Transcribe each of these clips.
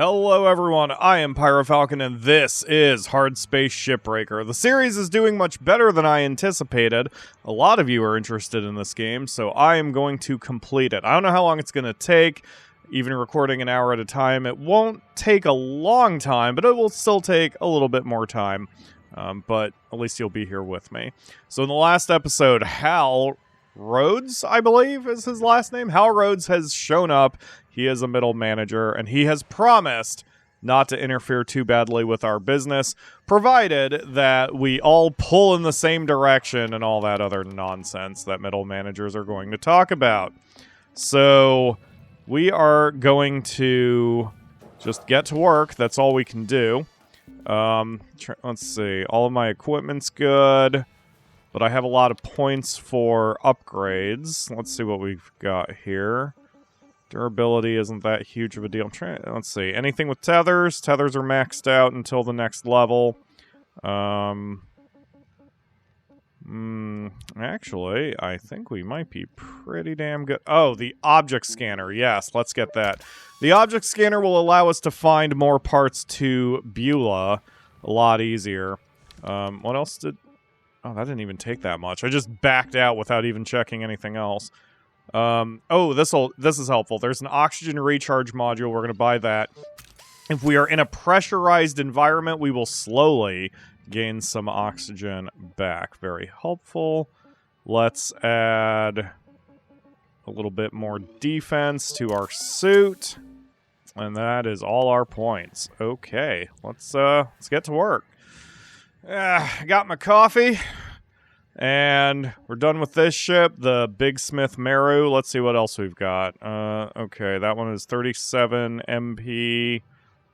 Hello everyone, I am PyroFalkon and this is Hardspace Shipbreaker. The series is doing much better than I anticipated. A lot of you are interested in this game, so I am going to complete it. I don't know how long it's going to take, even recording an hour at a time. It won't take a long time, but it will still take a little bit more time. But at least you'll be here with me. So in the last episode, Hal Rhodes, I believe is his last name. Hal Rhodes has shown up. He is a middle manager, and he has promised not to interfere too badly with our business, provided that we all pull in the same direction and all that other nonsense that middle managers are going to talk about. So we are going to just get to work. That's all we can do. Let's see. All of my equipment's good, but I have a lot of points for upgrades. Let's see what we've got here. Durability isn't that huge of a deal. Let's see. Anything with tethers? Tethers are maxed out until the next level. Actually, I think we might be pretty damn good. Oh, the object scanner. Yes, let's get that. The object scanner will allow us to find more parts to Beulah a lot easier. What else did... Oh, that didn't even take that much. I just backed out without even checking anything else. Oh, this is helpful. There's an oxygen recharge module. We're going to buy that. If we are in a pressurized environment, we will slowly gain some oxygen back. Very helpful. Let's add a little bit more defense to our suit. And that is all our points. Okay, let's get to work. I got my coffee. And we're done with this ship, the Big Smith Meru. Let's see what else we've got. Okay, that one is 37 MP,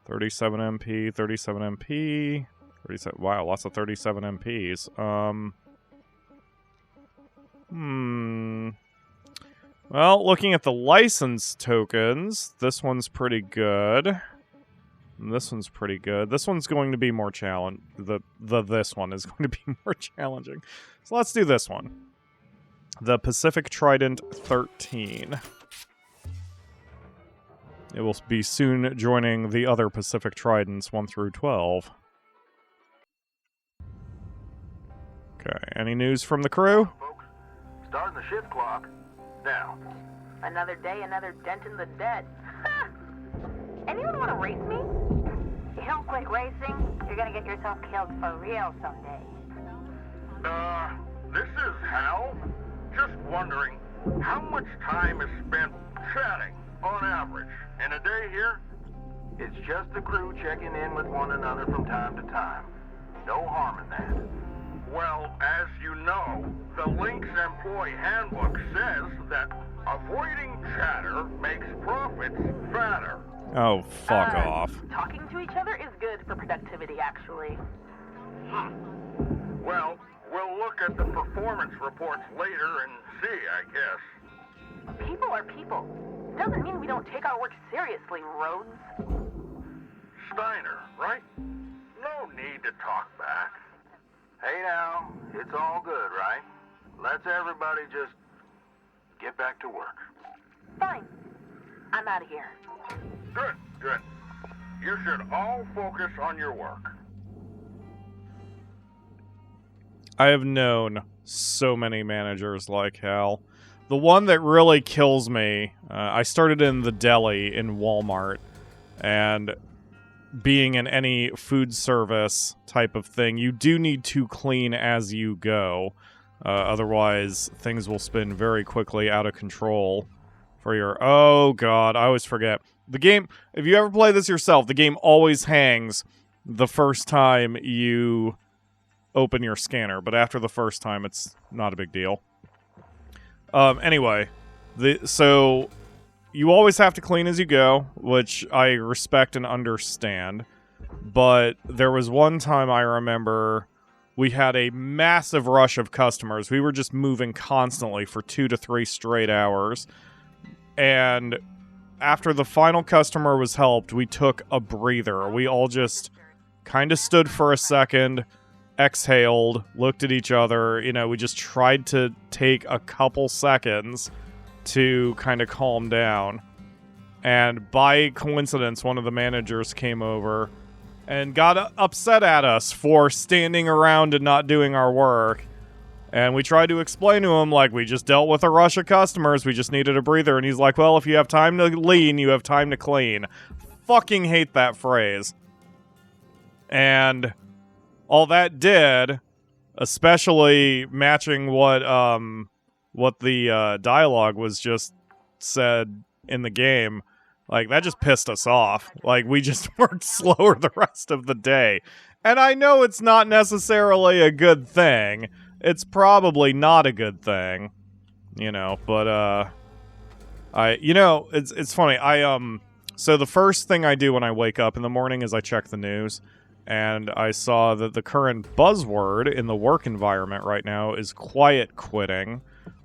37 MP, 37 MP, 37. Wow, lots of 37 MPs. Well, looking at the license tokens, this one's pretty good. And this one's pretty good. This one's going to be more challenging. This one is going to be more challenging. So let's do this one. The Pacific Trident 13. It will be soon joining the other Pacific Tridents 1 through 12. Okay, any news from the crew? Folks, starting the shift clock now. Another day, another dent in the dead. Anyone want to race me? If you don't quit racing, you're gonna get yourself killed for real someday. This is Hal. Just wondering, how much time is spent chatting on average in a day here? It's just the crew checking in with one another from time to time. No harm in that. Well, as you know, the Link's employee handbook says that avoiding chatter makes profits fatter. Oh, fuck off. Talking to each other is good for productivity, actually. Well, we'll look at the performance reports later and see, I guess. People are people. Doesn't mean we don't take our work seriously, Rhodes. Steiner, right? No need to talk back. Hey now, it's all good, right? Let's everybody just get back to work. Fine. I'm out of here. Good, good. You should all focus on your work. I have known so many managers like Hal. The one that really kills me, I started in the deli in Walmart, and being in any food service type of thing, you do need to clean as you go. Otherwise, things will spin very quickly out of control for your... Oh, God, I always forget. The game, if you ever play this yourself, the game always hangs the first time you open your scanner, but after the first time, it's not a big deal. Anyway, so you always have to clean as you go, which I respect and understand, but there was one time I remember we had a massive rush of customers. We were just moving constantly for 2 to 3 straight hours, and after the final customer was helped, we took a breather. We all just kind of stood for a second, exhaled, looked at each other. You know, we just tried to take a couple seconds to kind of calm down. And by coincidence, one of the managers came over and got upset at us for standing around and not doing our work. And we tried to explain to him, like, we just dealt with a rush of customers, we just needed a breather. And he's like, well, if you have time to lean, you have time to clean. Fucking hate that phrase. And all that did, especially matching what the dialogue was just said in the game, like, that just pissed us off. Like, we just worked slower the rest of the day. And I know it's not necessarily a good thing. It's probably not a good thing, you know, but, it's funny. So the first thing I do when I wake up in the morning is I check the news, and I saw that the current buzzword in the work environment right now is quiet quitting,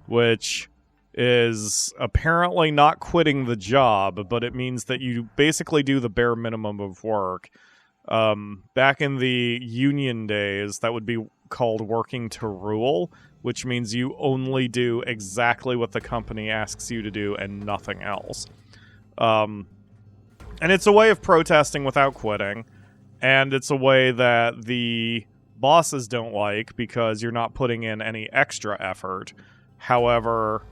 which is apparently not quitting the job, but it means that you basically do the bare minimum of work. Back in the union days, that would be called working to rule, which means you only do exactly what the company asks you to do and nothing else. And it's a way of protesting without quitting, and it's a way that the bosses don't like because you're not putting in any extra effort. However,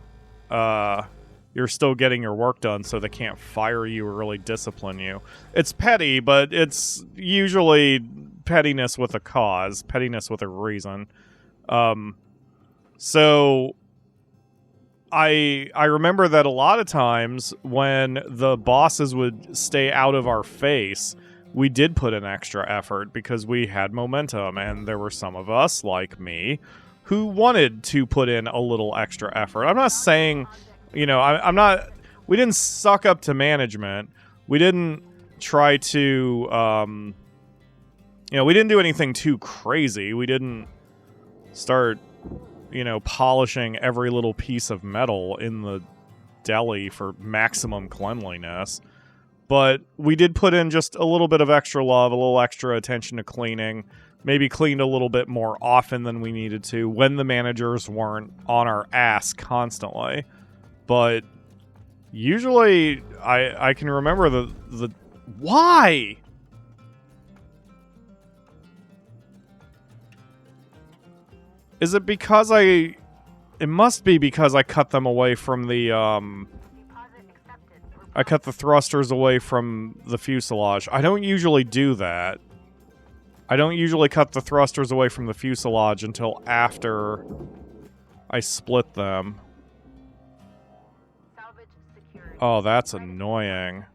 you're still getting your work done, so they can't fire you or really discipline you. It's petty, but it's usually pettiness with a cause, pettiness with a reason. So I remember that a lot of times when the bosses would stay out of our face, we did put in extra effort because we had momentum, and there were some of us, like me, who wanted to put in a little extra effort. I'm not saying, you know, we didn't suck up to management. We didn't try to, we didn't do anything too crazy. We didn't start, polishing every little piece of metal in the deli for maximum cleanliness. But we did put in just a little bit of extra love, a little extra attention to cleaning. Maybe cleaned a little bit more often than we needed to when the managers weren't on our ass constantly. But usually, I can remember the why? Is it because it must be because I cut them away from the, I cut the thrusters away from the fuselage. I don't usually do that. I don't usually cut the thrusters away from the fuselage until after I split them. Oh, that's annoying.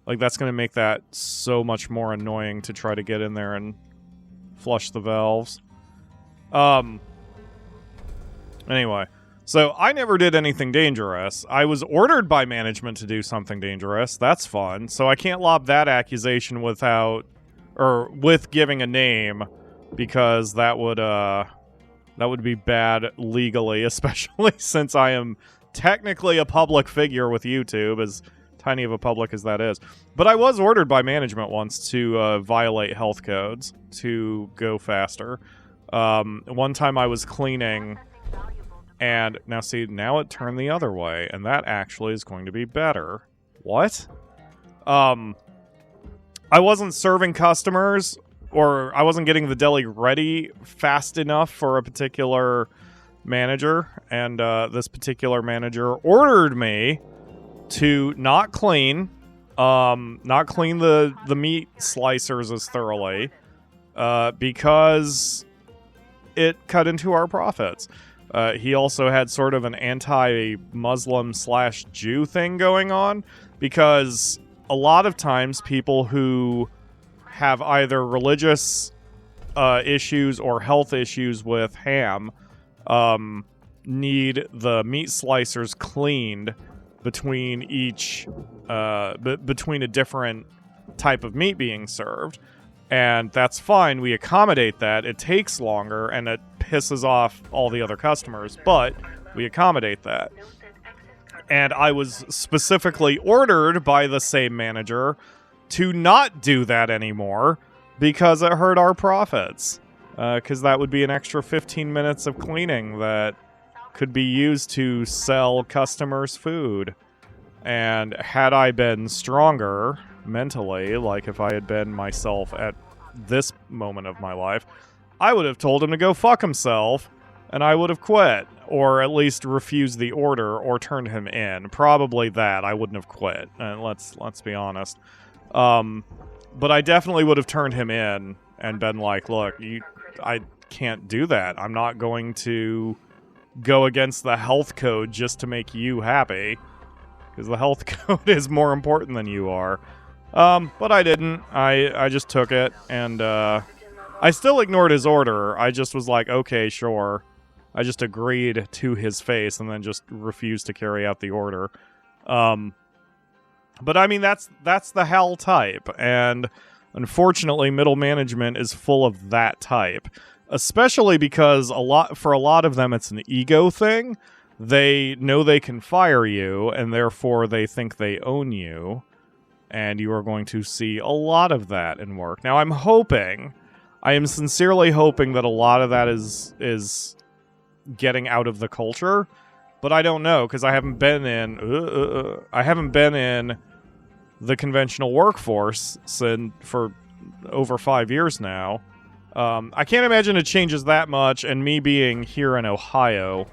Like, that's going to make that so much more annoying to try to get in there and flush the valves. Anyway, so I never did anything dangerous. I was ordered by management to do something dangerous. That's fun. So I can't lob that accusation with giving a name, because that would be bad legally, especially since I am technically a public figure with YouTube, as tiny of a public as that is. But I was ordered by management once to violate health codes to go faster. One time I was cleaning, and now it turned the other way, and that actually is going to be better. What? I wasn't serving customers, or I wasn't getting the deli ready fast enough for a particular manager, and this particular manager ordered me to not clean the meat slicers as thoroughly, because it cut into our profits. He also had sort of an anti-Muslim/Jew thing going on, because a lot of times people who have either religious issues or health issues with ham need the meat slicers cleaned between between a different type of meat being served. And that's fine. We accommodate that. It takes longer, and it pisses off all the other customers, but we accommodate that. And I was specifically ordered by the same manager to not do that anymore because it hurt our profits. Because that would be an extra 15 minutes of cleaning that could be used to sell customers food. And had I been stronger mentally, like if I had been myself at this moment of my life, I would have told him to go fuck himself, and I would have quit, or at least refused the order, or turned him in. Probably that. I wouldn't have quit. And let's be honest. But I definitely would have turned him in and been like, look, I can't do that. I'm not going to go against the health code just to make you happy, because the health code is more important than you are. But I didn't. I just took it, and I still ignored his order. I just was like, okay, sure. I just agreed to his face and then just refused to carry out the order. But I mean, that's the Hal type, and unfortunately, middle management is full of that type. Especially because for a lot of them, it's an ego thing. They know they can fire you, and therefore they think they own you, and you are going to see a lot of that in work. Now, I am sincerely hoping that a lot of that is getting out of the culture, but I don't know, because I haven't been in the conventional workforce for over 5 years now. I can't imagine it changes that much, and me being here in Ohio,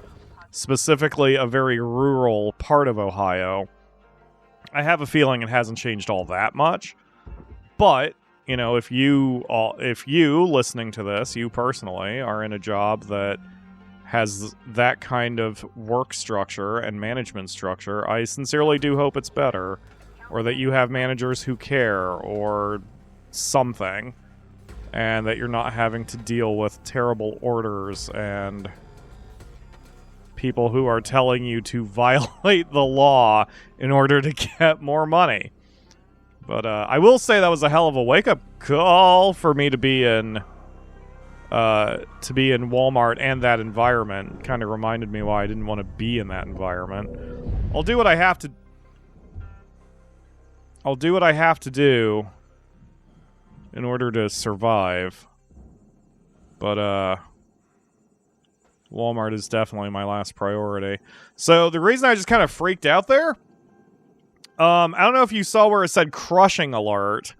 specifically a very rural part of Ohio, I have a feeling it hasn't changed all that much. But, you know, if you listening to this, you personally are in a job that has that kind of work structure and management structure, I sincerely do hope it's better, or that you have managers who care, or something, and that you're not having to deal with terrible orders and people who are telling you to violate the law in order to get more money. But I will say that was a hell of a wake-up call for me to be in Walmart and that environment. Kind of reminded me why I didn't want to be in that environment. I'll do what I have to do in order to survive. But Walmart is definitely my last priority. So the reason I just kind of freaked out there, I don't know if you saw where it said crushing alert,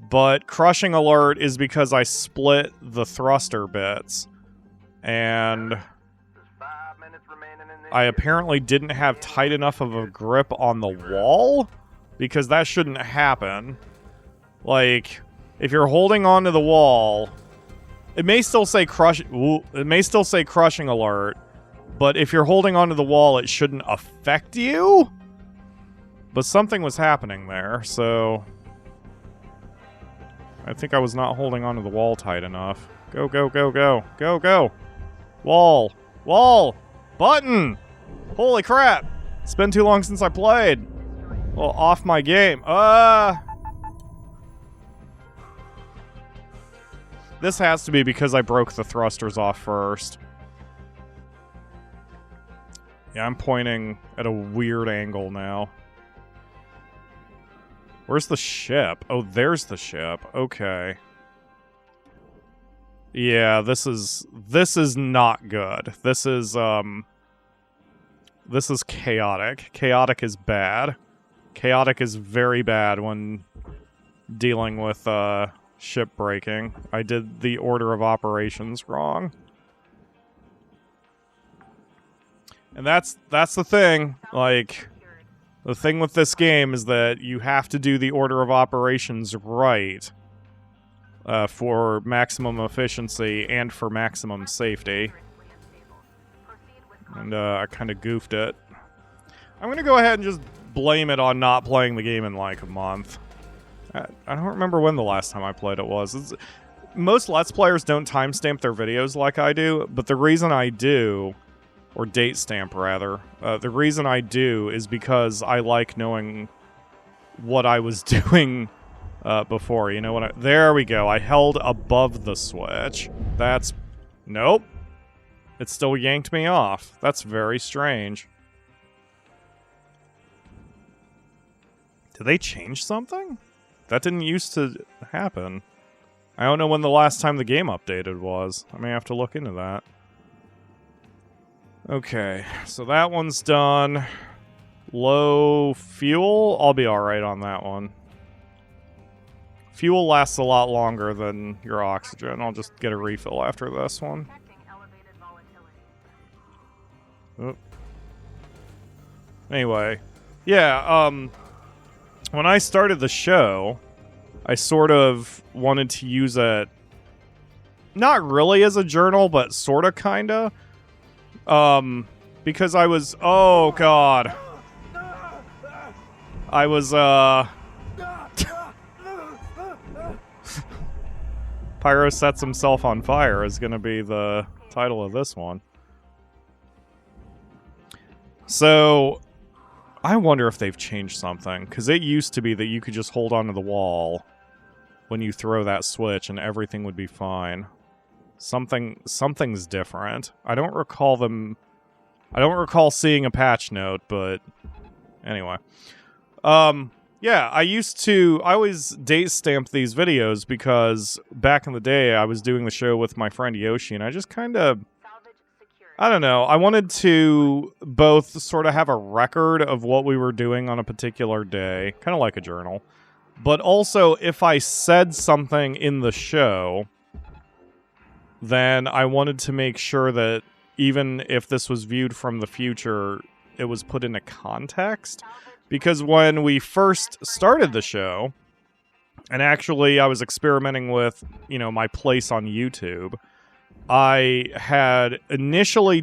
but crushing alert is because I split the thruster bits, and I apparently didn't have tight enough of a grip on the wall, because that shouldn't happen. Like, if you're holding onto the wall, it may still say crushing alert, but if you're holding onto the wall, it shouldn't affect you. But something was happening there, so I think I was not holding onto the wall tight enough. Go, go, go, go. Go, go. Wall. Wall. Button. Holy crap. It's been too long since I played. Well, off my game. This has to be because I broke the thrusters off first. Yeah, I'm pointing at a weird angle now. Where's the ship? Oh, there's the ship. Okay. Yeah, this is not good. This is chaotic. Chaotic is bad. Chaotic is very bad when dealing with ship breaking. I did the order of operations wrong. And that's the thing. Like, the thing with this game is that you have to do the order of operations right for maximum efficiency and for maximum safety. And I kind of goofed it. I'm going to go ahead and just blame it on not playing the game in like a month. I don't remember when the last time I played it was. Most Let's Players don't timestamp their videos like I do, but the reason I do, or date stamp rather, the reason I do is because I like knowing what I was doing before. You know, there we go. I held above the switch. Nope. It still yanked me off. That's very strange. Did they change something? That didn't used to happen. I don't know when the last time the game updated was. I may have to look into that. Okay, so that one's done. Low fuel? I'll be alright on that one. Fuel lasts a lot longer than your oxygen. I'll just get a refill after this one. Oop. Anyway, yeah, when I started the show, I sort of wanted to use it, not really as a journal, but sorta kinda. Because I was, oh god. I was, Pyro sets himself on fire is gonna be the title of this one. So, I wonder if they've changed something, because it used to be that you could just hold onto the wall when you throw that switch and everything would be fine. Something's different. I don't recall seeing a patch note, but anyway. Yeah, I always date stamp these videos because back in the day I was doing the show with my friend Yoshi, and I just kind of, I don't know, I wanted to both sort of have a record of what we were doing on a particular day, kind of like a journal, but also if I said something in the show, then I wanted to make sure that even if this was viewed from the future, it was put into context. Because when we first started the show, and actually I was experimenting with, you know, my place on YouTube, I had initially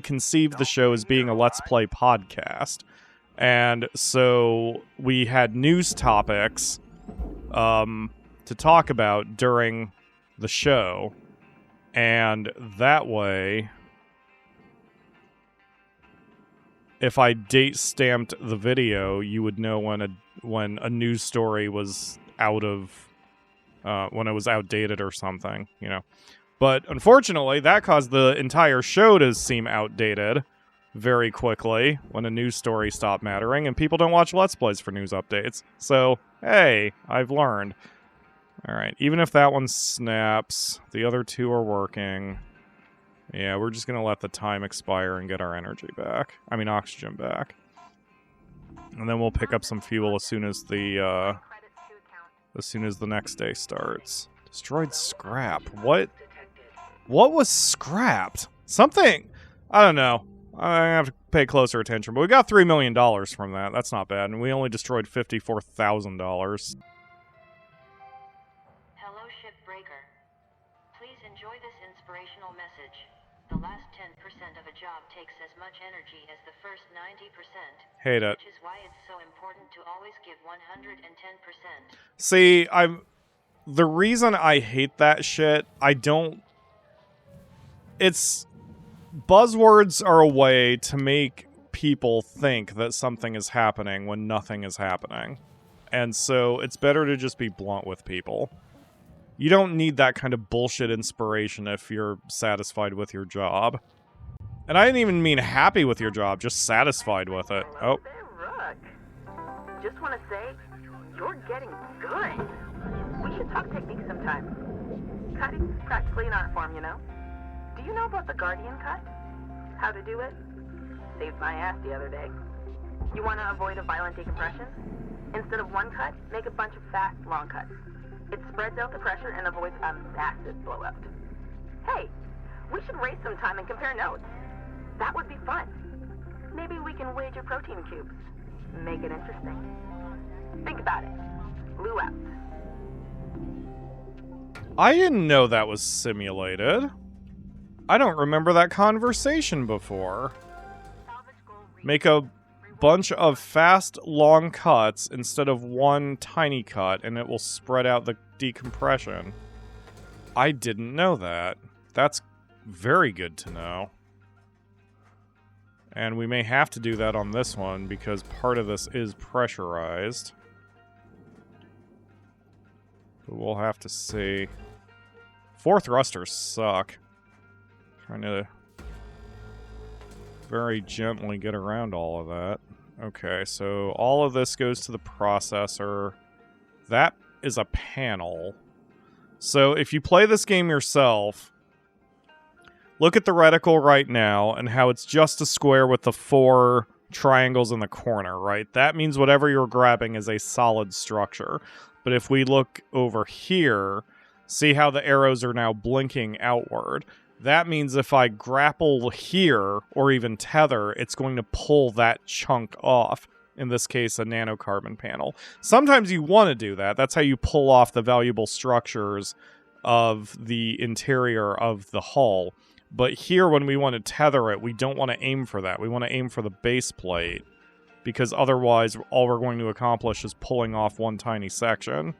conceived the show as being a Let's Play podcast. And so we had news topics to talk about during the show. And that way, if I date stamped the video, you would know when a news story was out of when it was outdated or something, you know. But unfortunately, that caused the entire show to seem outdated very quickly when a news story stopped mattering, and people don't watch Let's Plays for news updates. So, hey, I've learned. Alright, even if that one snaps, the other two are working. Yeah, we're just gonna let the time expire and get our energy back. I mean, oxygen back. And then we'll pick up some fuel as soon as the next day starts. Destroyed scrap. What was scrapped? Something, I don't know. I have to pay closer attention, but we got $3 million from that. That's not bad, and we only destroyed $54,000. Hello, Shipbreaker. Please enjoy this inspirational message. The last 10% of a job takes as much energy as the first 90%. Hate it. Which is why it's so important to always give 110%. See, the reason I hate that shit, it's buzzwords are a way to make people think that something is happening when nothing is happening. And so it's better to just be blunt with people. You don't need that kind of bullshit inspiration if you're satisfied with your job. And I didn't even mean happy with your job, just satisfied with it. Oh. Rook. Just want to say, you're getting good. We should talk techniques sometime. Cutting's practically an art form, you know? Do you know about the Guardian cut? How to do it? Saved my ass the other day. You want to avoid a violent decompression? Instead of one cut, make a bunch of fast, long cuts. It spreads out the pressure and avoids a massive blowout. Hey, we should race sometime and compare notes. That would be fun. Maybe we can wager protein cubes. Make it interesting. Think about it. Lou out. I didn't know that was simulated. I don't remember that conversation before. Make a bunch of fast, long cuts instead of one tiny cut, and it will spread out the decompression. I didn't know that. That's very good to know. And we may have to do that on this one, because part of this is pressurized. But we'll have to see. 4 thrusters suck. Trying to very gently get around all of that. Okay, so all of this goes to the processor. That is a panel. So if you play this game yourself, look at the reticle right now and how it's just a square with the 4 triangles in the corner, right? That means whatever you're grabbing is a solid structure. But if we look over here, see how the arrows are now blinking outward? That means if I grapple here, or even tether, it's going to pull that chunk off. In this case, a nanocarbon panel. Sometimes you want to do that. That's how you pull off the valuable structures of the interior of the hull. But here, when we want to tether it, we don't want to aim for that. We want to aim for the base plate, because otherwise all we're going to accomplish is pulling off one tiny section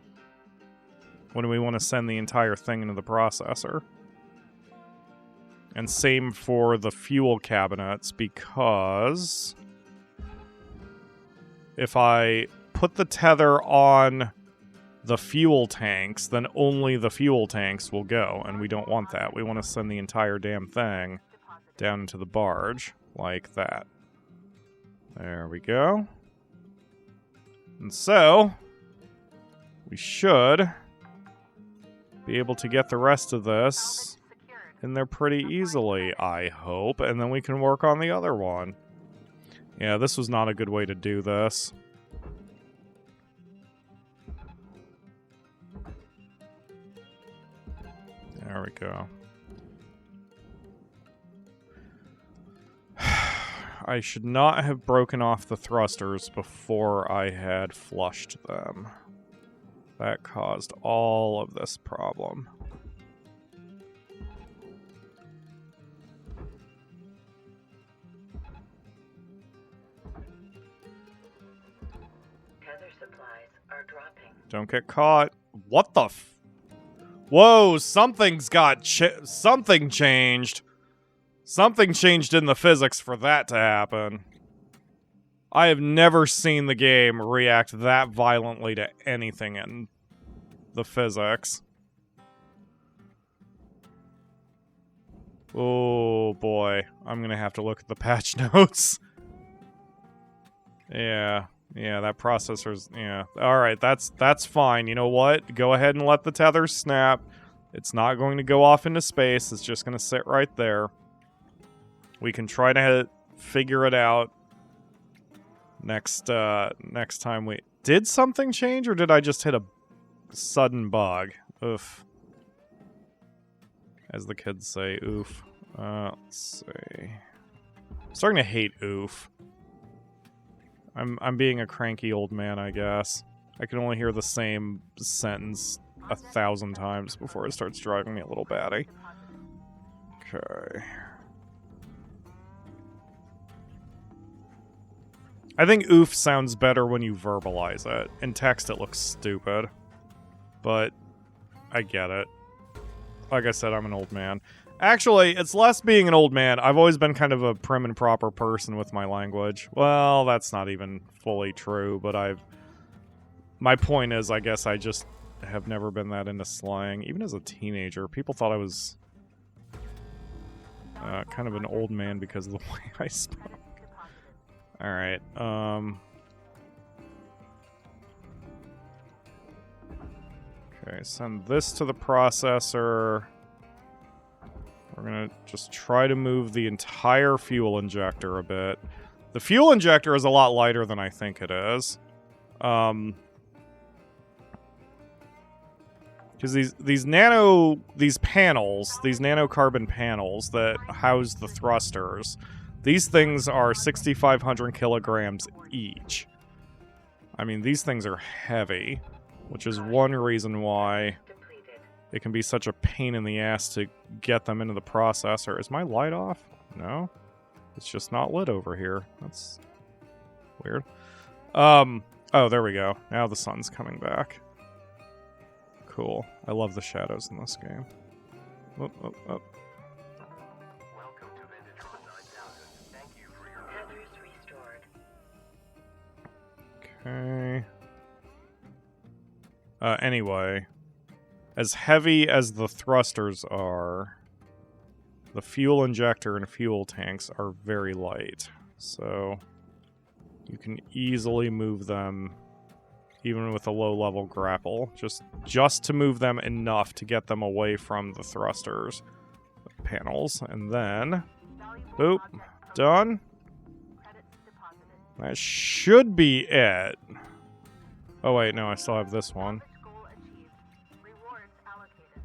when we want to send the entire thing into the processor. And same for the fuel cabinets, because if I put the tether on the fuel tanks, then only the fuel tanks will go, and we don't want that. We want to send the entire damn thing down into the barge, like that. There we go. And so, we should be able to get the rest of this in there pretty easily, I hope, and then we can work on the other one. Yeah, this was not a good way to do this. There we go. I should not have broken off the thrusters before I had flushed them. That caused all of this problem. Tether supplies are dropping. Don't get caught. What the f... Whoa, something's got something changed. Something changed in the physics for that to happen. I have never seen the game react that violently to anything in the physics. Oh boy, I'm gonna have to look at the patch notes. Yeah, that processor's, yeah. Alright, that's fine. You know what? Go ahead and let the tether snap. It's not going to go off into space. It's just gonna sit right there. We can try to figure it out next time we... Did something change, or did I just hit a sudden bug? Oof. As the kids say, oof. Let's see. I'm starting to hate oof. I'm being a cranky old man, I guess. I can only hear the same sentence 1,000 times before it starts driving me a little batty. Okay. I think oof sounds better when you verbalize it. In text, it looks stupid. But I get it. Like I said, I'm an old man. Actually, it's less being an old man. I've always been kind of a prim and proper person with my language. Well, that's not even fully true, but my point is, I guess I just have never been that into slang. Even as a teenager, people thought I was kind of an old man because of the way I spoke. Alright, okay, send this to the processor. We're gonna just try to move the entire fuel injector a bit. The fuel injector is a lot lighter than I think it is. Because these panels, these nanocarbon panels that house the thrusters, these things are 6,500 kilograms each. I mean, these things are heavy, which is one reason why it can be such a pain in the ass to get them into the processor. Is my light off? No. It's just not lit over here. That's weird. Oh, there we go. Now the sun's coming back. Cool. I love the shadows in this game. Oh, oh, oh. Okay. Anyway, as heavy as the thrusters are, the fuel injector and fuel tanks are very light. So you can easily move them even with a low-level grapple. Just to move them enough to get them away from the thrusters panels. And then, boop, done. That should be it. Oh wait, no, I still have this one. Goal achieved. Rewards allocated.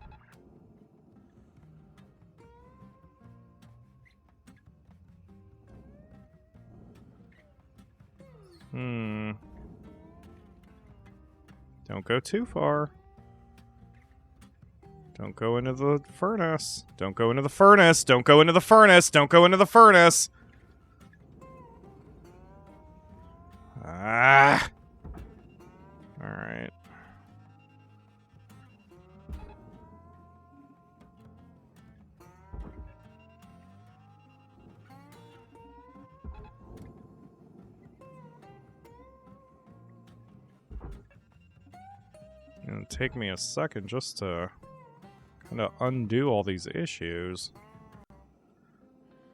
Don't go too far. Don't go into the furnace. Don't go into the furnace. Don't go into the furnace. Don't go into the furnace. Ah. All right. It'll take me a second just to kind of undo all these issues.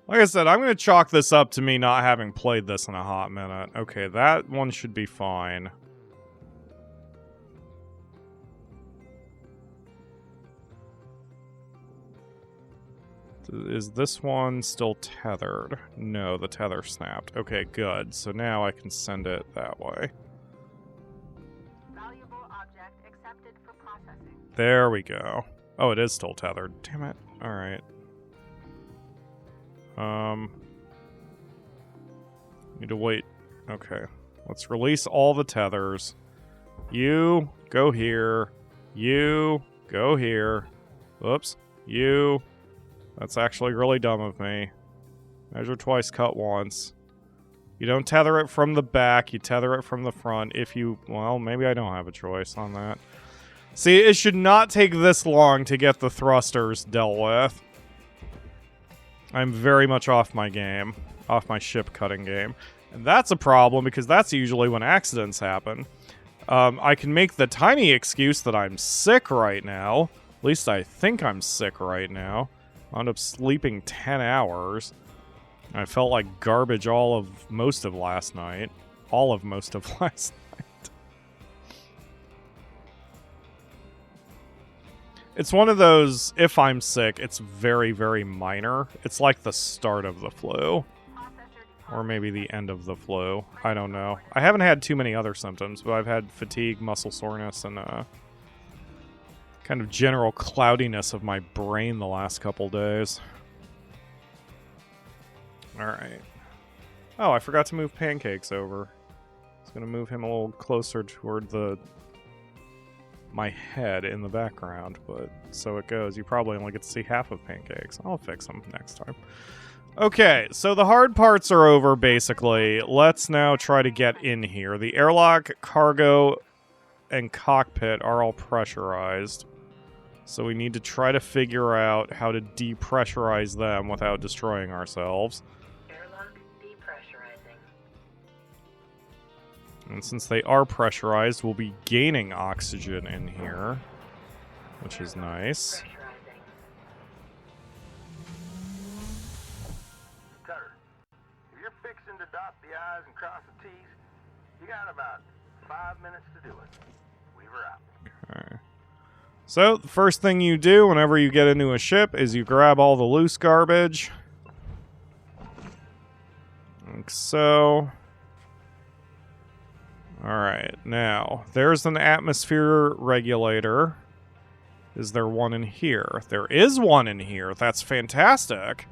Like I said, I'm going to chalk this up to me not having played this in a hot minute. Okay, that one should be fine. Is this one still tethered? No, the tether snapped. Okay, good. So now I can send it that way. Valuable object accepted for processing. There we go. Oh, it is still tethered. Damn it. Alright. Need to wait. Okay. Let's release all the tethers. You, go here. You, go here. Oops. You. That's actually really dumb of me. Measure twice, cut once. You don't tether it from the back, you tether it from the front. If you... Well, maybe I don't have a choice on that. See, it should not take this long to get the thrusters dealt with. I'm very much off my game. Off my ship cutting game. And that's a problem, because that's usually when accidents happen. I can make the tiny excuse that I'm sick right now. At least I think I'm sick right now. I wound up sleeping 10 hours. I felt like garbage most of last night. All of most of last night. It's one of those, if I'm sick, it's very, very minor. It's like the start of the flu. Or maybe the end of the flu. I don't know. I haven't had too many other symptoms, but I've had fatigue, muscle soreness, and kind of general cloudiness of my brain the last couple days. Alright. Oh, I forgot to move Pancakes over. I was going to move him a little closer toward my head in the background, but so it goes. You probably only get to see half of Pancakes. I'll fix them next time. Okay, so the hard parts are over, basically. Let's now try to get in here. The airlock, cargo, and cockpit are all pressurized. So we need to try to figure out how to depressurize them without destroying ourselves. Airlock depressurizing. And since they are pressurized, we'll be gaining oxygen in here, which is nice. Cutter, if you're fixing to dot the I's and cross the T's, you got about 5 minutes to do it. Weave her out. Okay. So, the first thing you do whenever you get into a ship is you grab all the loose garbage. Like so. Alright, now, there's an atmosphere regulator. Is there one in here? There is one in here. That's fantastic.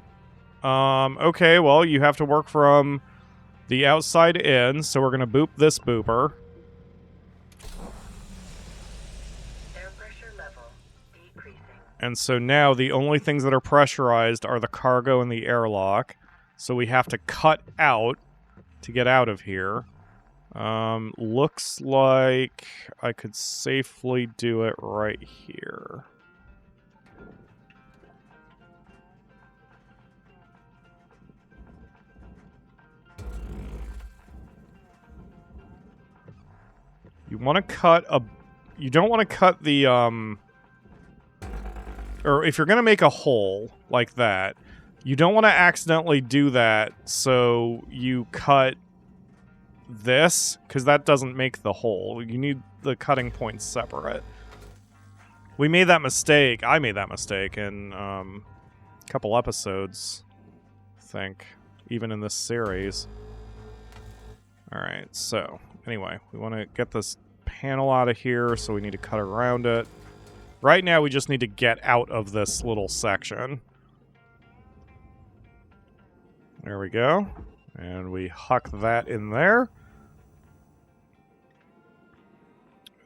Okay, well, you have to work from the outside in, so we're going to boop this booper. And so now the only things that are pressurized are the cargo and the airlock. So we have to cut out to get out of here. Looks like I could safely do it right here. You want to cut a... You don't want to cut the, or if you're going to make a hole like that, you don't want to accidentally do that, so you cut this, because that doesn't make the hole. You need the cutting points separate. We made that mistake. I made that mistake in a couple episodes, I think, even in this series. Alright, so, anyway, we want to get this panel out of here, so we need to cut around it. Right now, we just need to get out of this little section. There we go. And we huck that in there.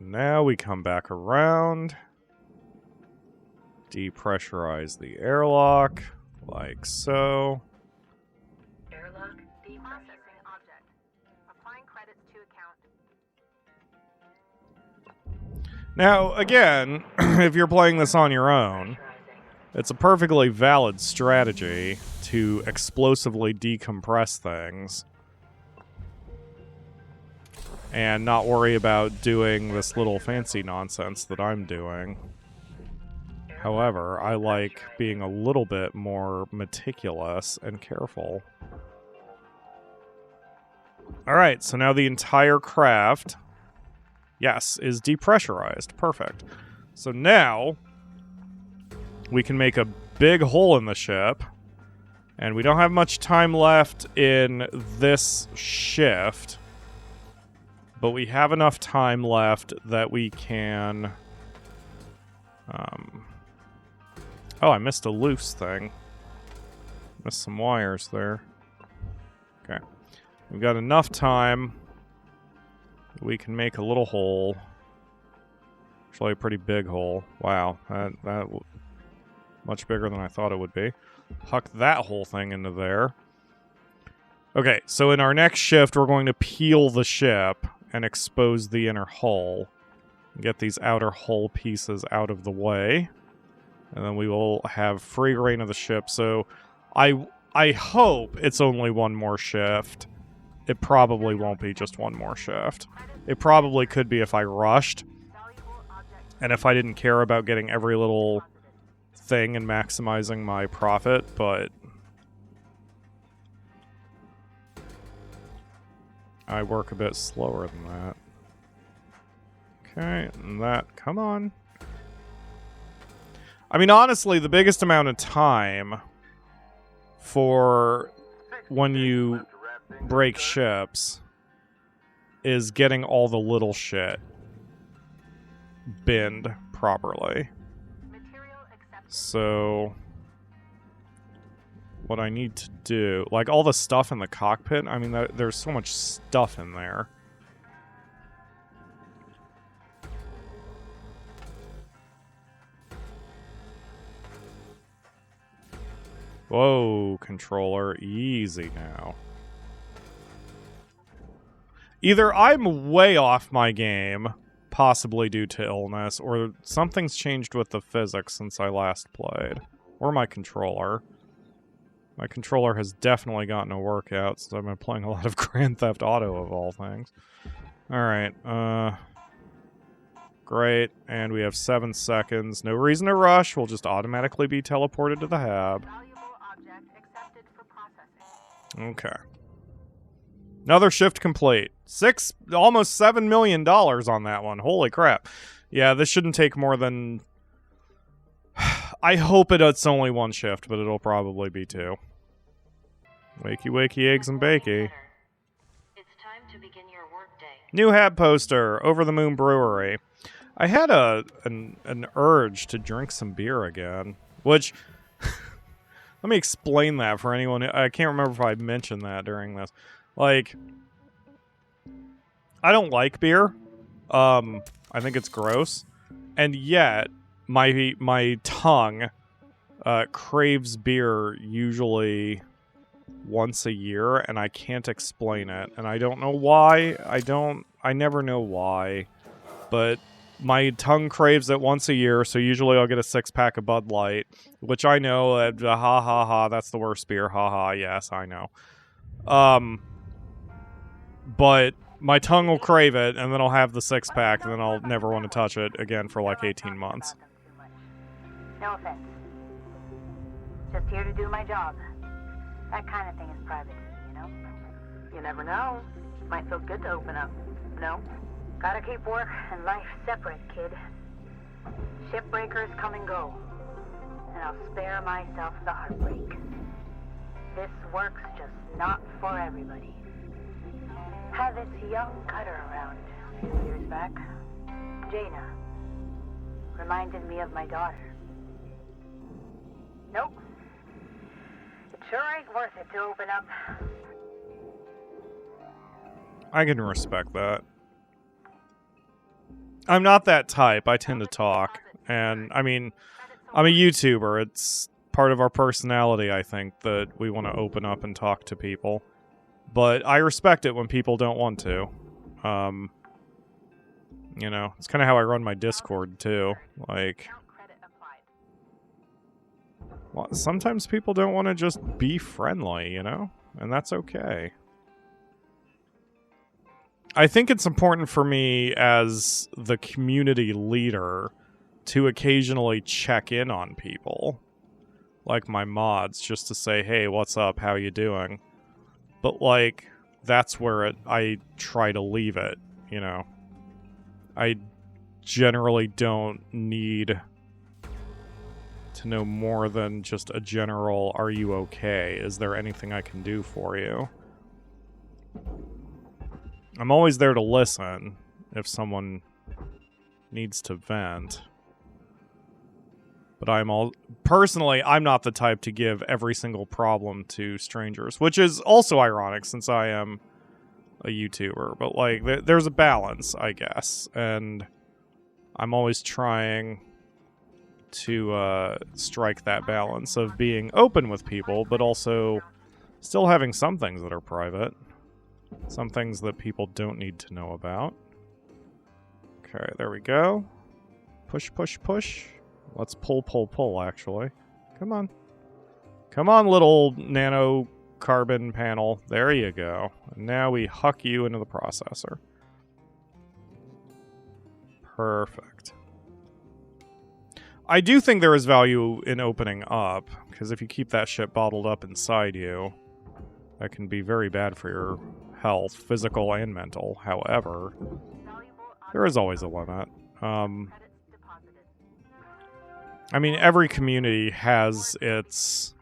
Now we come back around. Depressurize the airlock, like so. Airlock deprocessing object. Applying credits to account. Now, again, if you're playing this on your own, it's a perfectly valid strategy to explosively decompress things and not worry about doing this little fancy nonsense that I'm doing. However, I like being a little bit more meticulous and careful. Alright, so now the entire craft, yes, is depressurized. Perfect. So now we can make a big hole in the ship, and we don't have much time left in this shift, but we have enough time left that we can... Oh, I missed a loose thing. Missed some wires there. Okay. We've got enough time. We can make a little hole. Actually, a pretty big hole. Wow. That much bigger than I thought it would be. Huck that whole thing into there. Okay, so in our next shift, we're going to peel the ship and expose the inner hull. Get these outer hull pieces out of the way. And then we will have free reign of the ship. So I hope it's only one more shift. It probably won't be just one more shift. It probably could be if I rushed. And if I didn't care about getting every little thing and maximizing my profit, but... I work a bit slower than that. Okay, and that... Come on. I mean, honestly, the biggest amount of time for when you break ships is getting all the little shit binned properly. So, what I need to do... Like, all the stuff in the cockpit, I mean, there's so much stuff in there. Whoa, controller, easy now. Either I'm way off my game, possibly due to illness, or something's changed with the physics since I last played. Or my controller. My controller has definitely gotten a workout since I've been playing a lot of Grand Theft Auto, of all things. Alright, great, and we have 7 seconds. No reason to rush, we'll just automatically be teleported to the hab. Okay. Another shift complete. Almost $7 million on that one. Holy crap. Yeah, this shouldn't take more than... I hope it's only one shift, but it'll probably be 2. Wakey, wakey, eggs and bakey. It's time to begin your workday. New hab poster, Over the Moon Brewery. I had an urge to drink some beer again, which... Let me explain that for anyone. I can't remember if I mentioned that during this. Like, I don't like beer. I think it's gross. And yet, my tongue craves beer usually once a year, and I can't explain it. And I don't know why. I never know why. But my tongue craves it once a year, so usually I'll get a 6-pack of Bud Light, which I know, ha ha ha, that's the worst beer, ha ha, yes, I know. But my tongue will crave it, and then I'll have the 6-pack, and then I'll never want to touch it again for like 18 months. No offense. Just here to do my job. That kind of thing is private, you know? You never know. Might feel good to open up. No? Gotta keep work and life separate, kid. Shipbreakers come and go. And I'll spare myself the heartbreak. This work's just not for everybody. Had this young cutter around a few years back. Jaina. Reminded me of my daughter. Nope. It sure ain't worth it to open up. I can respect that. I'm not that type. I tend to talk. And, I mean, I'm a YouTuber. It's part of our personality, I think, that we want to open up and talk to people. But I respect it when people don't want to. You know, it's kind of how I run my Discord, too. Like, well, sometimes people don't want to just be friendly, you know? And that's okay. I think it's important for me as the community leader to occasionally check in on people. Like my mods, just to say, hey, what's up? How you doing? But, like, that's where I try to leave it, you know? I generally don't need to know more than just a general, are you okay? Is there anything I can do for you? I'm always there to listen if someone needs to vent. But personally, I'm not the type to give every single problem to strangers, which is also ironic since I am a YouTuber. But, like, there's a balance, I guess. And I'm always trying to strike that balance of being open with people, but also still having some things that are private. Some things that people don't need to know about. Okay, there we go. Push, push, push. Let's pull, pull, pull, actually. Come on. Come on, little nano carbon panel. There you go. And now we huck you into the processor. Perfect. I do think there is value in opening up, because if you keep that shit bottled up inside you, that can be very bad for your health, physical and mental. However, there is always a limit. I mean, every community has its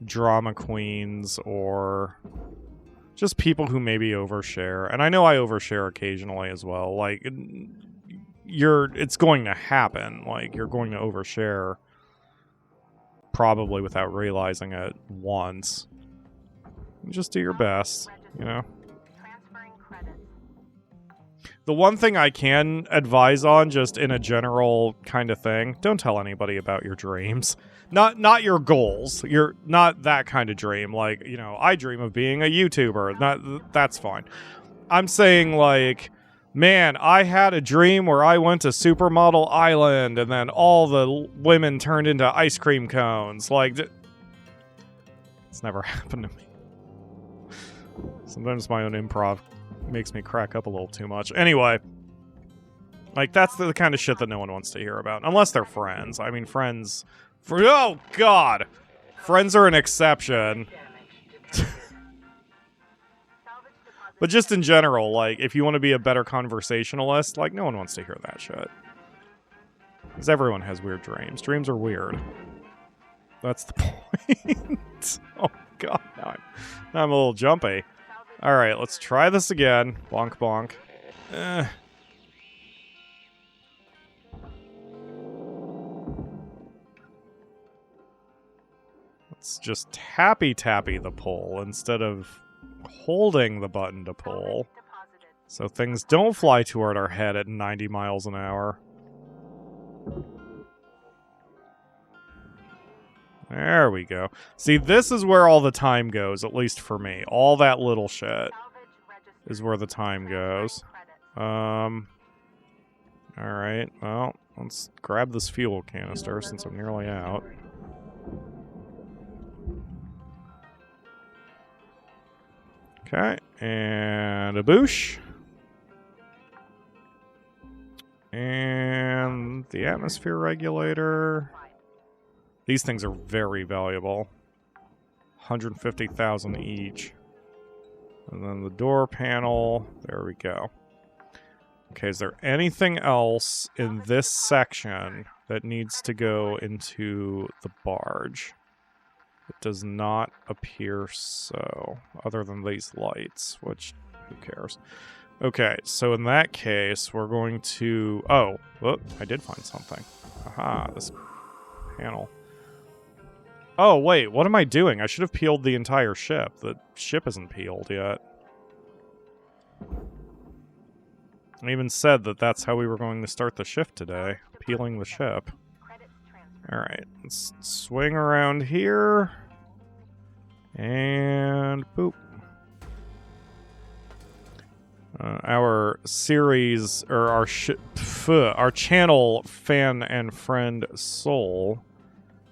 drama queens or just people who maybe overshare. And I know I overshare occasionally as well. Like, it's going to happen. Like, you're going to overshare probably without realizing it once. Just do your best, you know? The one thing I can advise on, just in a general kind of thing, don't tell anybody about your dreams. Not your goals. You're not that kind of dream. Like, you know, I dream of being a YouTuber. That's fine. I'm saying, like, man, I had a dream where I went to Supermodel Island and then all the women turned into ice cream cones. Like, it's never happened to me. Sometimes my own improv makes me crack up a little too much. Anyway, like, that's the kind of shit that no one wants to hear about. Unless they're friends. I mean, friends... oh, God! Friends are an exception. But just in general, like, if you want to be a better conversationalist, like, no one wants to hear that shit. Because everyone has weird dreams. Dreams are weird. That's the point. Oh, God. Now I'm a little jumpy. Alright, let's try this again. Bonk, bonk. Let's just tappy the pull instead of holding the button to pull. So things don't fly toward our head at 90 miles an hour. There we go. See, this is where all the time goes, at least for me. All that little shit is where the time goes. Alright, well, let's grab this fuel canister since I'm nearly out. Okay, and a boosh. And the atmosphere regulator. These things are very valuable. 150,000 each. And then the door panel. There we go. Okay, is there anything else in this section that needs to go into the barge? It does not appear so, other than these lights, which who cares? Okay, so in that case, we're going to... Oh, whoop, I did find something. Aha, this panel. Oh, wait, what am I doing? I should have peeled the entire ship. The ship isn't peeled yet. I even said that that's how we were going to start the shift today. Peeling the ship. Alright, let's swing around here. And boop. Our series, or our channel fan and friend Soul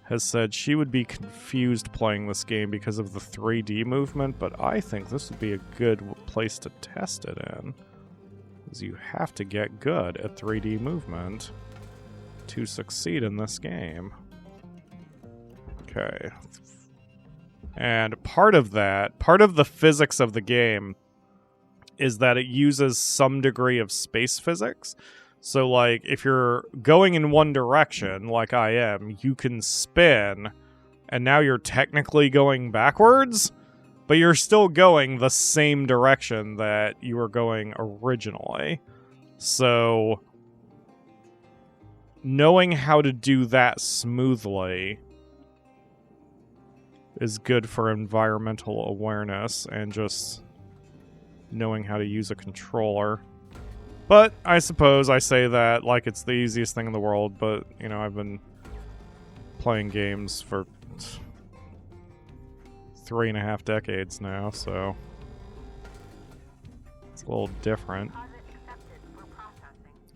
has said she would be confused playing this game because of the 3D movement, but I think this would be a good place to test it in. Because you have to get good at 3D movement to succeed in this game. Okay. And part of the physics of the game is that it uses some degree of space physics. So, like, if you're going in one direction, like I am, you can spin, and now you're technically going backwards, but you're still going the same direction that you were going originally. So, knowing how to do that smoothly is good for environmental awareness and just knowing how to use a controller. But I suppose I say that like it's the easiest thing in the world, but, you know, I've been playing games for 3.5 decades now, so it's a little different.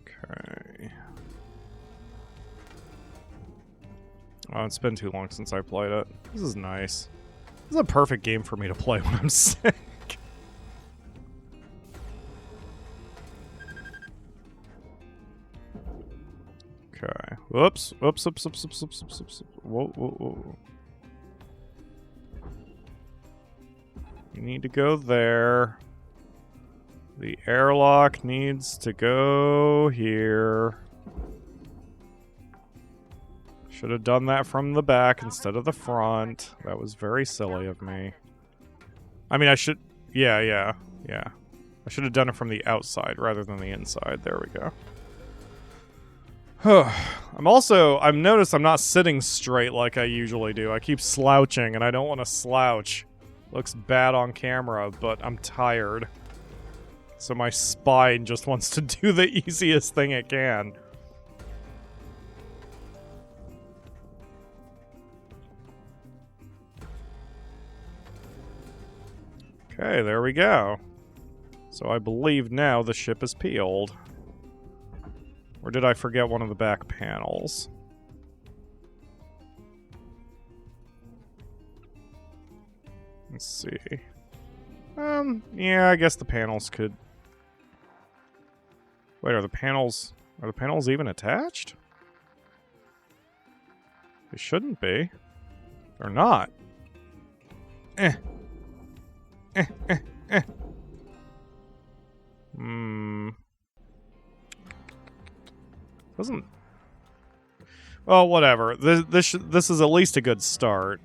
Okay. Oh, it's been too long since I played it. This is nice. This is a perfect game for me to play when I'm sick. Okay. Whoops. Whoops. Whoops. Whoops. Whoops. Whoops. Whoops. Whoops. Whoa. Whoa. Whoa. You need to go there. The airlock needs to go here. Should have done that from the back instead of the front. That was very silly of me. I mean, I should... Yeah. I should have done it from the outside rather than the inside. There we go. I've noticed I'm not sitting straight like I usually do. I keep slouching, and I don't want to slouch. Looks bad on camera, but I'm tired. So my spine just wants to do the easiest thing it can. Okay, there we go. So I believe now the ship is peeled. Or did I forget one of the back panels? Let's see. Yeah, I guess the panels could... Wait, are the panels even attached? They shouldn't be. They're not. Doesn't... Well, whatever. This is at least a good start.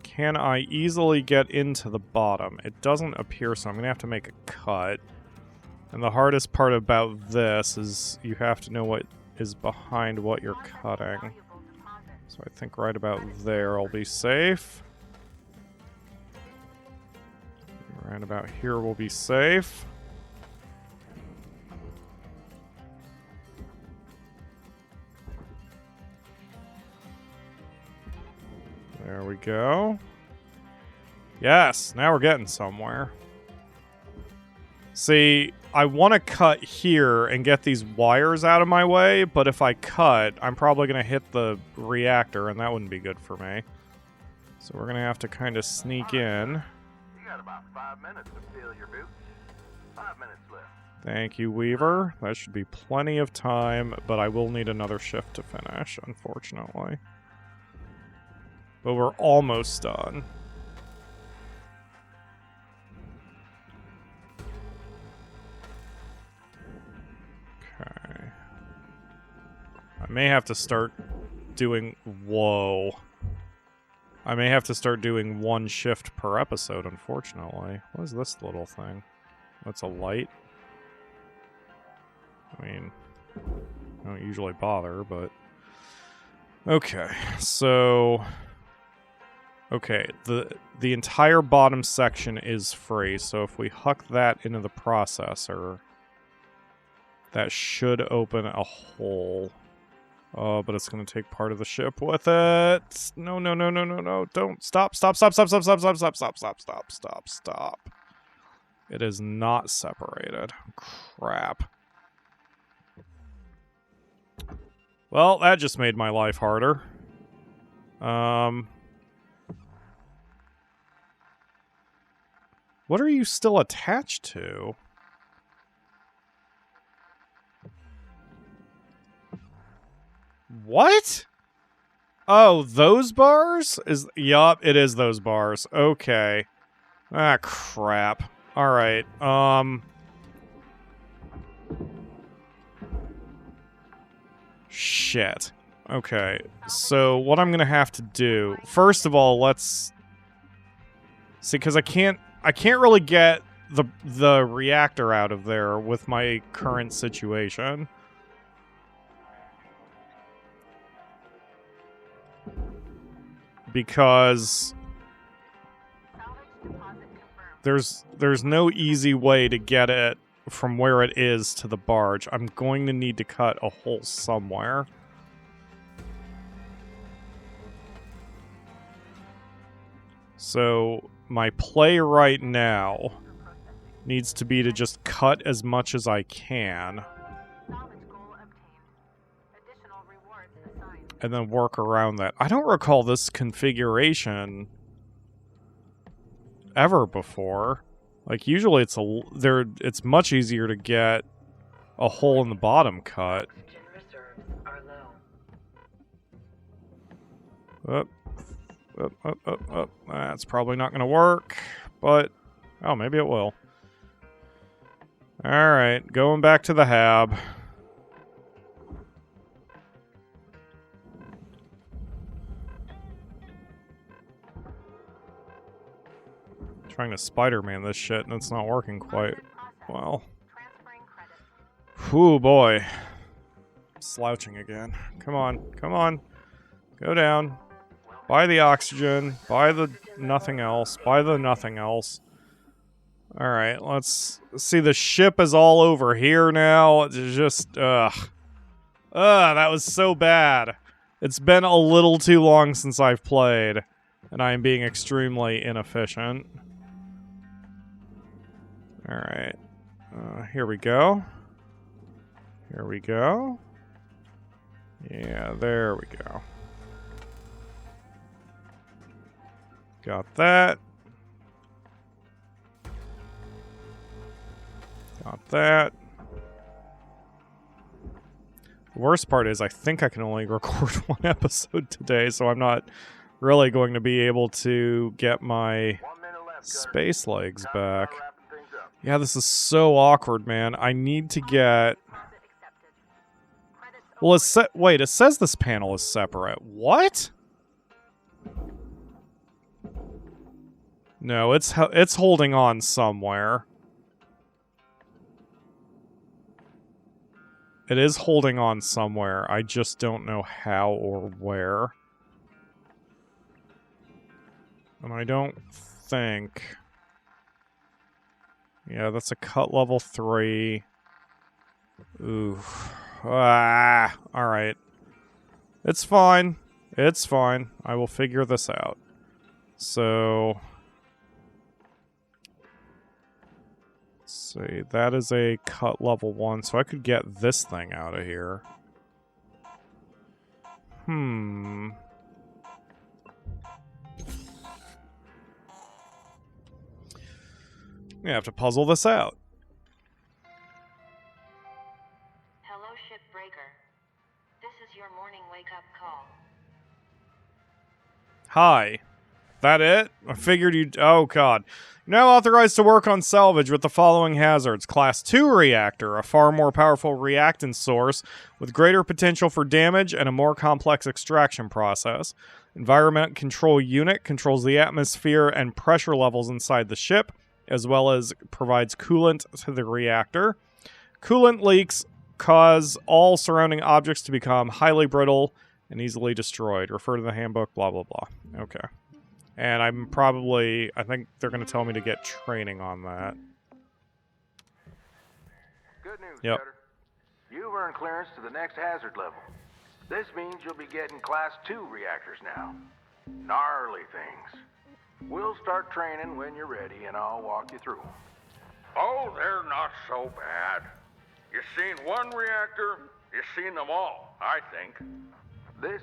Can I easily get into the bottom? It doesn't appear so. I'm going to have to make a cut. And the hardest part about this is you have to know what is behind what you're cutting. So I think right about there I'll be safe. Right about here we'll be safe. There we go. Yes, now we're getting somewhere. See, I want to cut here and get these wires out of my way, but if I cut, I'm probably going to hit the reactor, and that wouldn't be good for me. So we're going to have to kind of sneak in. You got about 5 minutes to fill your boots. 5 minutes left. Thank you, Weaver. That should be plenty of time, but I will need another shift to finish, unfortunately. But we're almost done. Okay. I may have to start doing... Whoa. I may have to start doing one shift per episode, unfortunately. What is this little thing? That's a light? I mean, I don't usually bother, but... Okay, so... Okay, the entire bottom section is free, so if we hook that into the processor, that should open a hole. Oh, but it's going to take part of the ship with it. No, no, no, no, no, no. Don't. Stop, stop, stop, stop, stop, stop, stop, stop, stop, stop, stop, stop, stop. It is not separated. Crap. Well, that just made my life harder. What are you still attached to? What? Oh, those bars? Yup, it is those bars. Okay. Ah, crap. Alright, Shit. Okay, so what I'm gonna have to do... First of all, let's... See, because I can't really get the reactor out of there with my current situation. Because there's no easy way to get it from where it is to the barge. I'm going to need to cut a hole somewhere. So my play right now needs to be to just cut as much as I can. And then work around that. I don't recall this configuration ever before. Like, usually it's much easier to get a hole in the bottom cut. Up. That's probably not going to work, but... Oh, maybe it will. Alright, going back to the hab. Trying to Spider-Man this shit, and it's not working quite well. Whew, boy. Slouching again. Come on, come on. Go down. Buy the oxygen. Buy the nothing else. Buy the nothing else. Alright, let's see. The ship is all over here now. It's just, ugh, that was so bad. It's been a little too long since I've played, and I am being extremely inefficient. Alright. Here we go. Here we go. Yeah, there we go. Got that. Got that. The worst part is I think I can only record one episode today, so I'm not really going to be able to get my space legs back. Yeah, this is so awkward, man. I need to get... Well, wait, it says this panel is separate. What? No, it's holding on somewhere. It is holding on somewhere. I just don't know how or where. And I don't think... Yeah, that's a cut level 3. Ooh. Ah, alright. It's fine. It's fine. I will figure this out. So... Let's see. That is a cut level 1, so I could get this thing out of here. We have to puzzle this out. Hello, Shipbreaker. This is your morning wake-up call. Hi. That it? I figured you'd... Oh, God. You're now authorized to work on salvage with the following hazards. Class 2 reactor, a far more powerful reactant source with greater potential for damage and a more complex extraction process. Environment Control Unit controls the atmosphere and pressure levels inside the ship, as well as provides coolant to the reactor. Coolant leaks cause all surrounding objects to become highly brittle and easily destroyed. Refer to the handbook, blah, blah, blah. Okay. And I think they're going to tell me to get training on that. Good news, Yep. Cutter. You've earned clearance to the next hazard level. This means you'll be getting Class 2 reactors now. Gnarly things. We'll start training when you're ready, and I'll walk you through. Oh, they're not so bad. You seen one reactor, you seen them all, I think. This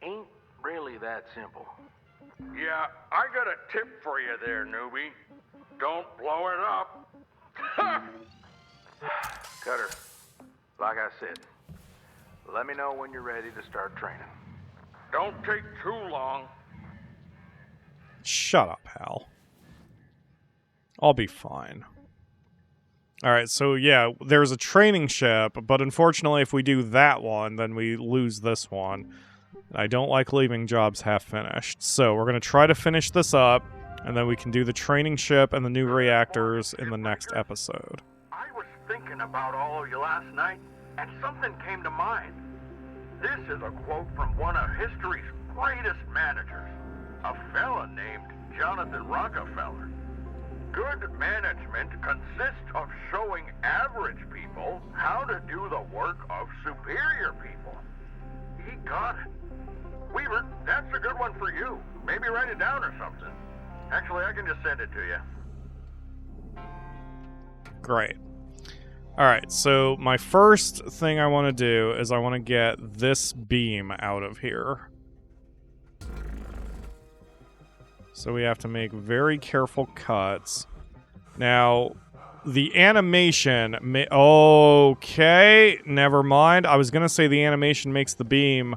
ain't really that simple. Yeah, I got a tip for you there, newbie. Don't blow it up. Cutter, like I said, let me know when you're ready to start training. Don't take too long. Shut up, Hal. I'll be fine. Alright, so yeah, there's a training ship, but unfortunately if we do that one, then we lose this one. I don't like leaving jobs half-finished. So we're going to try to finish this up, and then we can do the training ship and the new reactors in the next episode. I was thinking about all of you last night, and something came to mind. This is a quote from one of history's greatest managers, a fella named Jonathan Rockefeller. Good management consists of showing average people how to do the work of superior people. He got it. Weaver, that's a good one for you. Maybe write it down or something. Actually, I can just send it to you. Great. Alright, so my first thing I want to do is I want to get this beam out of here. So we have to make very careful cuts. Now, the animation... okay, never mind. I was going to say the animation makes the beam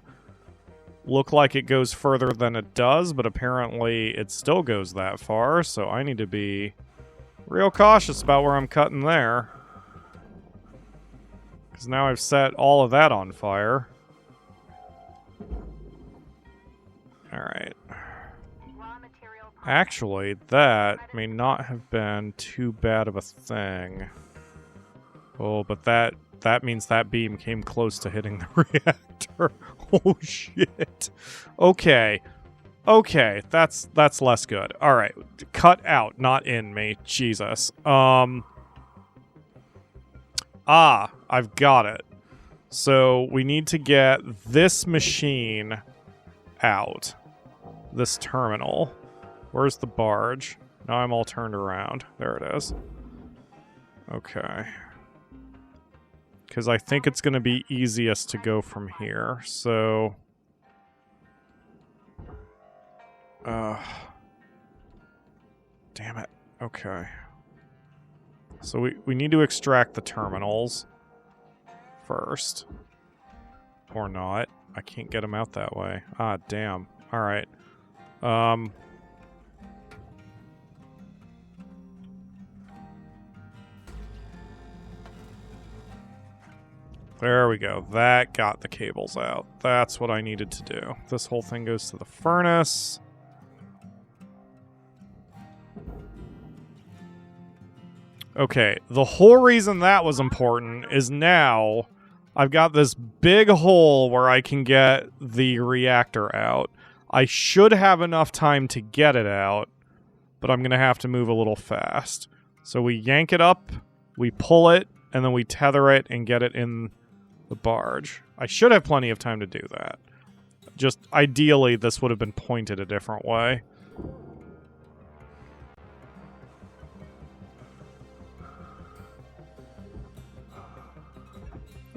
look like it goes further than it does, but apparently it still goes that far, so I need to be real cautious about where I'm cutting there. Because now I've set all of that on fire. Alright. Actually, that may not have been too bad of a thing. Oh, but that means that beam came close to hitting the reactor. Oh, shit. Okay. Okay, that's less good. Alright, cut out, not in me. Jesus. I've got it. So, we need to get this machine out. This terminal. Where's the barge? Now I'm all turned around. There it is. Okay. Because I think it's going to be easiest to go from here. So... damn it. Okay. So we need to extract the terminals first. Or not. I can't get them out that way. Ah, damn. Alright. There we go. That got the cables out. That's what I needed to do. This whole thing goes to the furnace. Okay, the whole reason that was important is now I've got this big hole where I can get the reactor out. I should have enough time to get it out, but I'm going to have to move a little fast. So we yank it up, we pull it, and then we tether it and get it in the barge. I should have plenty of time to do that. Just ideally, this would have been pointed a different way.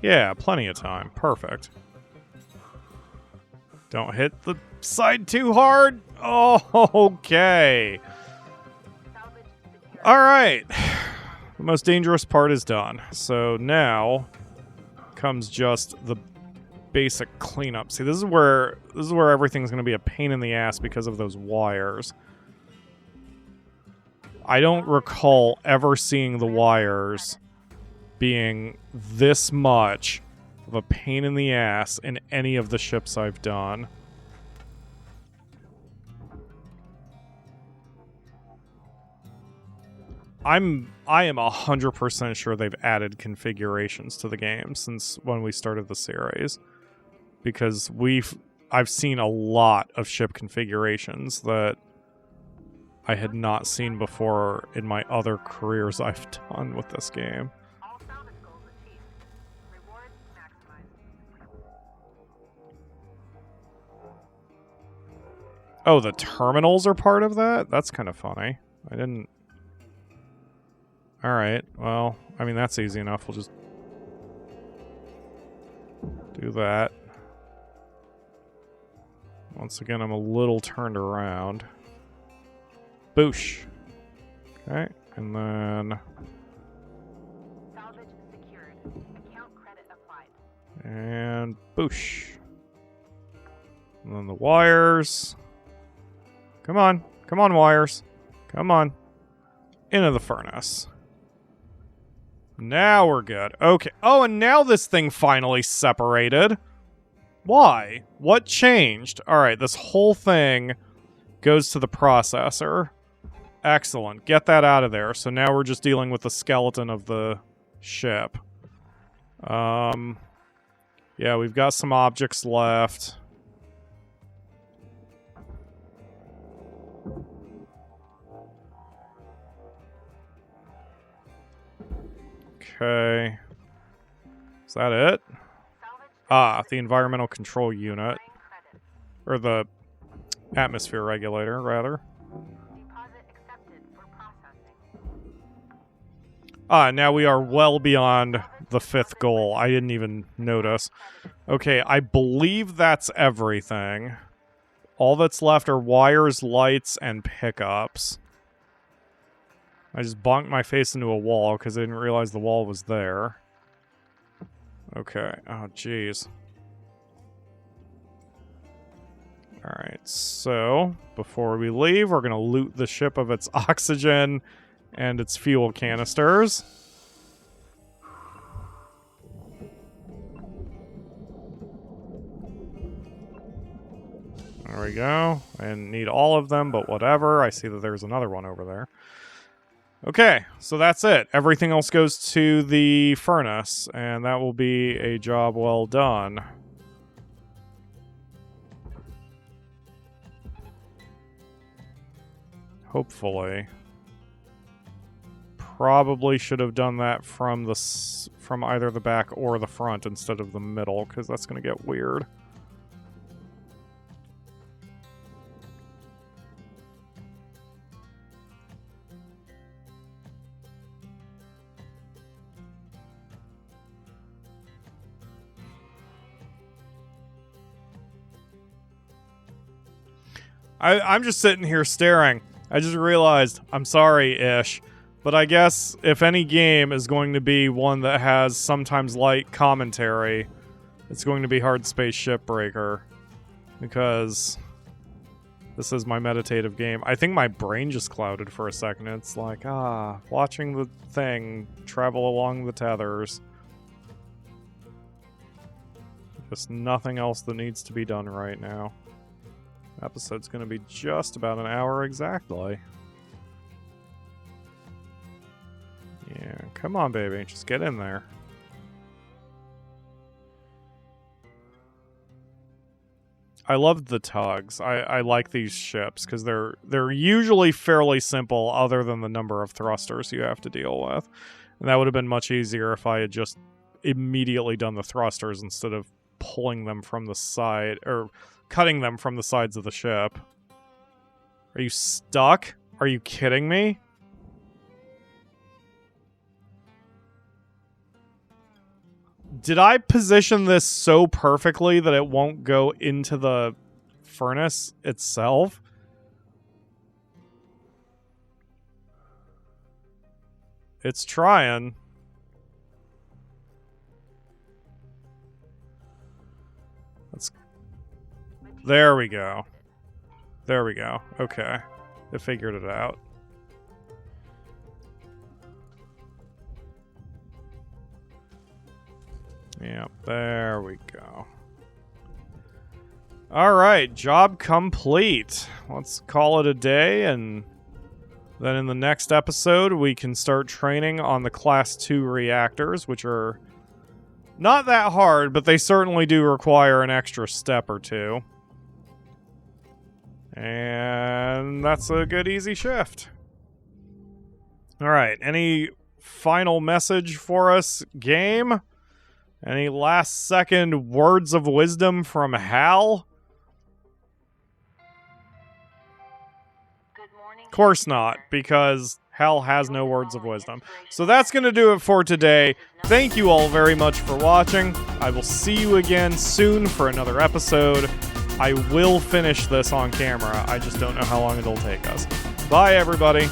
Yeah, plenty of time. Perfect. Don't hit the side too hard. Oh, okay. Alright. The most dangerous part is done. So now comes just the basic cleanup. See, this is where everything's going to be a pain in the ass because of those wires. I don't recall ever seeing the wires being this much of a pain in the ass in any of the ships I've done. I am 100% sure they've added configurations to the game since when we started the series, because I've seen a lot of ship configurations that I had not seen before in my other careers I've done with this game. All salvage goals achieved. Rewards maximized. Oh, the terminals are part of that? That's kind of funny. I didn't... Alright, well, I mean, that's easy enough. We'll just do that. Once again, I'm a little turned around. Boosh. Okay, and then... Salvage secured. Account credit applied. And boosh. And then the wires. Come on. Come on, wires. Come on. Into the furnace. Now we're good. Okay. Oh, and now this thing finally separated. Why? What changed? Alright, this whole thing goes to the processor. Excellent. Get that out of there. So now we're just dealing with the skeleton of the ship. Yeah, we've got some objects left. Okay. Is that it? Ah, the environmental control unit. Or the atmosphere regulator, rather. Deposit accepted for processing. Ah, now we are well beyond the 5th goal. I didn't even notice. Okay, I believe that's everything. All that's left are wires, lights, and pickups. I just bonked my face into a wall because I didn't realize the wall was there. Okay. Oh, jeez. Alright, so before we leave, we're going to loot the ship of its oxygen and its fuel canisters. There we go. I didn't need all of them, but whatever. I see that there's another one over there. Okay, so that's it. Everything else goes to the furnace, and that will be a job well done. Hopefully. Probably should have done that from either the back or the front instead of the middle, because that's going to get weird. I'm just sitting here staring. I just realized, I'm sorry-ish, but I guess if any game is going to be one that has sometimes light commentary, it's going to be Hardspace Shipbreaker, because this is my meditative game. I think my brain just clouded for a second. It's like, watching the thing travel along the tethers. Just nothing else that needs to be done right now. Episode's going to be just about an hour exactly. Yeah, come on, baby. Just get in there. I love the tugs. I like these ships because they're usually fairly simple other than the number of thrusters you have to deal with. And that would have been much easier if I had just immediately done the thrusters instead of pulling them from the side, or cutting them from the sides of the ship. Are you stuck? Are you kidding me? Did I position this so perfectly that it won't go into the furnace itself? It's trying. There we go. There we go. Okay. It figured it out. Yep, there we go. Alright, job complete. Let's call it a day and Then in the next episode, we can start training on the Class 2 reactors, which are not that hard, but they certainly do require an extra step or two. And that's a good easy shift. Alright, any final message for us, game? Any last second words of wisdom from Hal? Of course not, because Hal has no words of wisdom. So that's going to do it for today. Thank you all very much for watching. I will see you again soon for another episode. I will finish this on camera. I just don't know how long it'll take us. Bye, everybody.